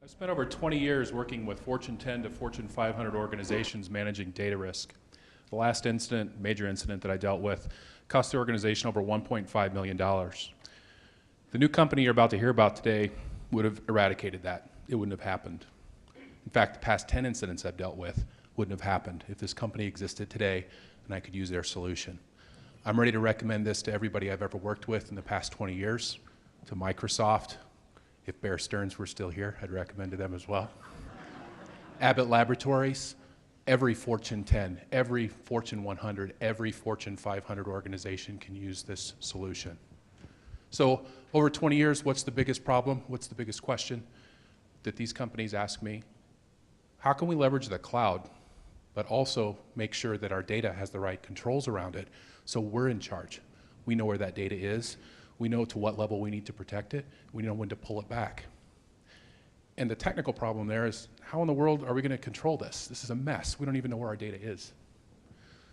I spent over 20 years working with Fortune 10 to Fortune 500 organizations managing data risk. The last incident, major incident that I dealt with, cost the organization over $1.5 million. The new company you're about to hear about today would have eradicated that. It wouldn't have happened. In fact, the past 10 incidents I've dealt with wouldn't have happened if this company existed today and I could use their solution. I'm ready to recommend this to everybody I've ever worked with in the past 20 years, to Microsoft. If Bear Stearns were still here, I'd recommend to them as well. Abbott Laboratories, every Fortune 10, every Fortune 100, every Fortune 500 organization can use this solution. So over 20 years, what's the biggest problem? What's the biggest question that these companies ask me? How can we leverage the cloud, but also make sure that our data has the right controls around it so we're in charge? We know where that data is. We know to what level we need to protect it. We know when to pull it back. And the technical problem there is, how in the world are we going to control this? This is a mess. We don't even know where our data is.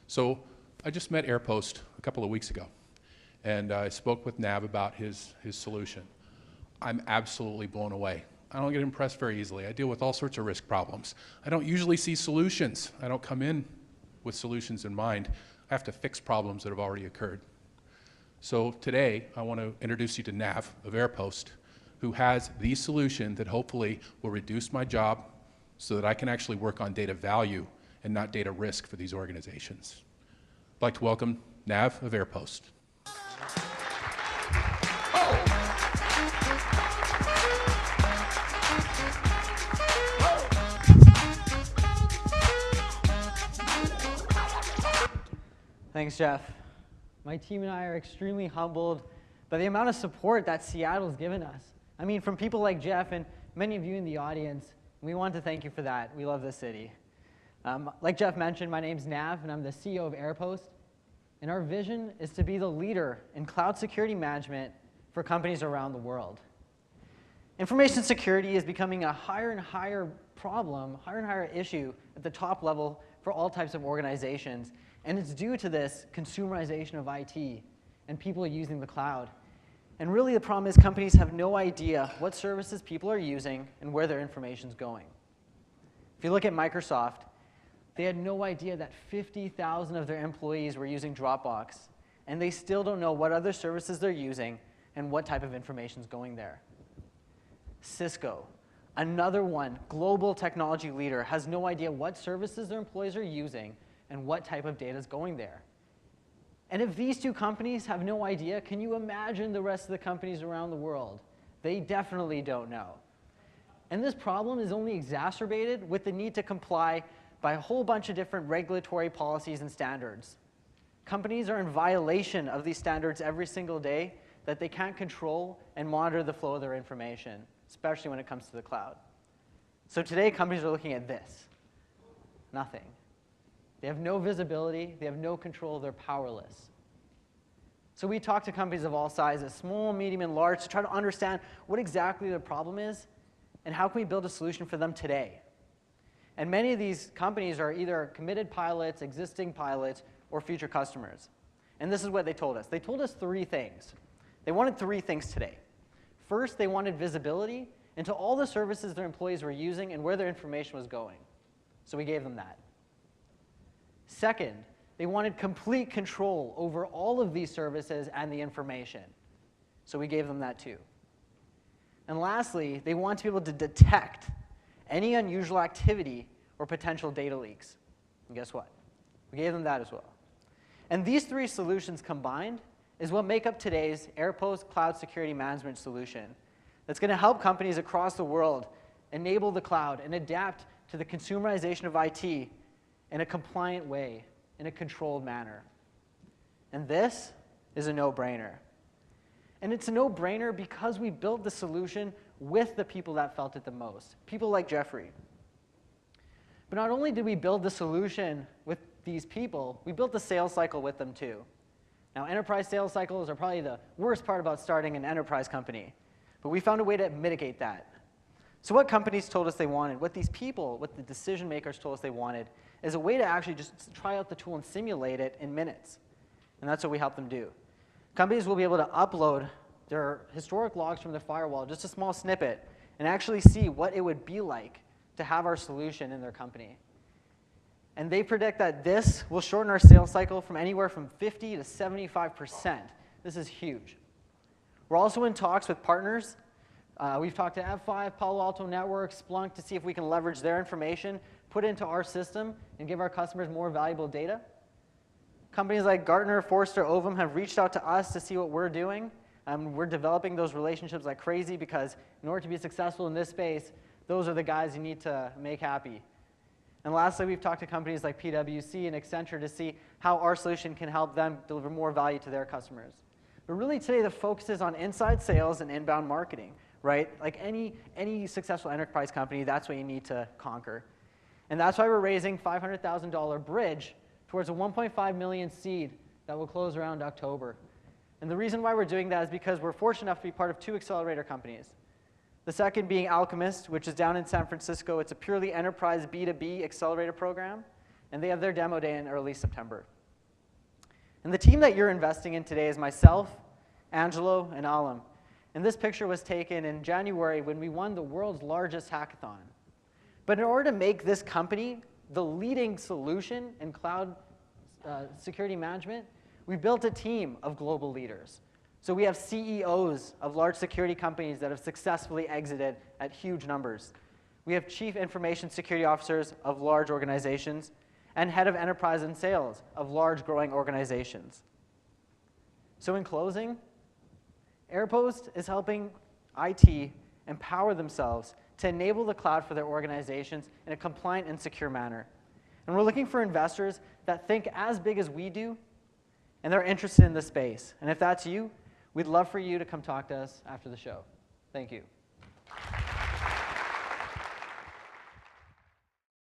So I just met Airpost a couple of weeks ago, and I spoke with Nav about his solution. I'm absolutely blown away. I don't get impressed very easily. I deal with all sorts of risk problems. I don't usually see solutions. I don't come in with solutions in mind. I have to fix problems that have already occurred. So today, I want to introduce you to Nav of Airpost, who has the solution that hopefully will reduce my job so that I can actually work on data value and not data risk for these organizations. I'd like to welcome Nav of Airpost. Thanks, Jeff. My team and I are extremely humbled by the amount of support that Seattle's given us. I mean, from people like Jeff and many of you in the audience, we want to thank you for that. We love this city. Like Jeff mentioned, my name's Nav, and I'm the CEO of Airpost. And our vision is to be the leader in cloud security management for companies around the world. Information security is becoming a higher and higher problem, higher and higher issue at the top level for all types of organizations. And it's due to this consumerization of IT and people using the cloud. And really the problem is companies have no idea what services people are using and where their information's going. If you look at Microsoft, they had no idea that 50,000 of their employees were using Dropbox, and they still don't know what other services they're using and what type of information's going there. Cisco, another one, global technology leader, has no idea what services their employees are using and what type of data is going there. And if these two companies have no idea, can you imagine the rest of the companies around the world? They definitely don't know. And this problem is only exacerbated with the need to comply by a whole bunch of different regulatory policies and standards. Companies are in violation of these standards every single day that they can't control and monitor the flow of their information, especially when it comes to the cloud. So today, companies are looking at this. Nothing. They have no visibility, they have no control, they're powerless. So we talk to companies of all sizes, small, medium, and large, to try to understand what exactly the problem is and how can we build a solution for them today. And many of these companies are either committed pilots, existing pilots, or future customers. And this is what they told us. They told us three things. They wanted three things today. First, they wanted visibility into all the services their employees were using and where their information was going. So we gave them that. Second, they wanted complete control over all of these services and the information. So we gave them that too. And lastly, they want to be able to detect any unusual activity or potential data leaks. And guess what? We gave them that as well. And these three solutions combined is what make up today's Airpost Cloud Security Management solution that's going to help companies across the world enable the cloud and adapt to the consumerization of IT in a compliant way, in a controlled manner. And this is a no-brainer. And it's a no-brainer because we built the solution with the people that felt it the most, people like Jeffrey. But not only did we build the solution with these people, we built the sales cycle with them too. Now, enterprise sales cycles are probably the worst part about starting an enterprise company, but we found a way to mitigate that. So what companies told us they wanted, what these people, what the decision makers told us they wanted, is a way to actually just try out the tool and simulate it in minutes. And that's what we help them do. Companies will be able to upload their historic logs from their firewall, just a small snippet, and actually see what it would be like to have our solution in their company. And they predict that this will shorten our sales cycle from anywhere from 50 to 75%. This is huge. We're also in talks with partners. We've talked to F5, Palo Alto Networks, Splunk to see if we can leverage their information, put it into our system, and give our customers more valuable data. Companies like Gartner, Forrester, Ovum have reached out to us to see what we're doing. We're developing those relationships like crazy because in order to be successful in this space, those are the guys you need to make happy. And lastly, we've talked to companies like PwC and Accenture to see how our solution can help them deliver more value to their customers. But really today, the focus is on inside sales and inbound marketing, right? Like any successful enterprise company, that's what you need to conquer. And that's why we're raising $500,000 bridge towards a 1.5 million seed that will close around October. And the reason why we're doing that is because we're fortunate enough to be part of 2 accelerator companies. The second being Alchemist, which is down in San Francisco. It's a purely enterprise B2B accelerator program, and they have their demo day in early September. And the team that you're investing in today is myself, Angelo, and Alam. And this picture was taken in January when we won the world's largest hackathon. But in order to make this company the leading solution in cloud security management, we built a team of global leaders. So we have CEOs of large security companies that have successfully exited at huge numbers. We have chief information security officers of large organizations and head of enterprise and sales of large growing organizations. So in closing, Airpost is helping IT empower themselves to enable the cloud for their organizations in a compliant and secure manner. And we're looking for investors that think as big as we do, and they're interested in this space. And if that's you, we'd love for you to come talk to us after the show. Thank you.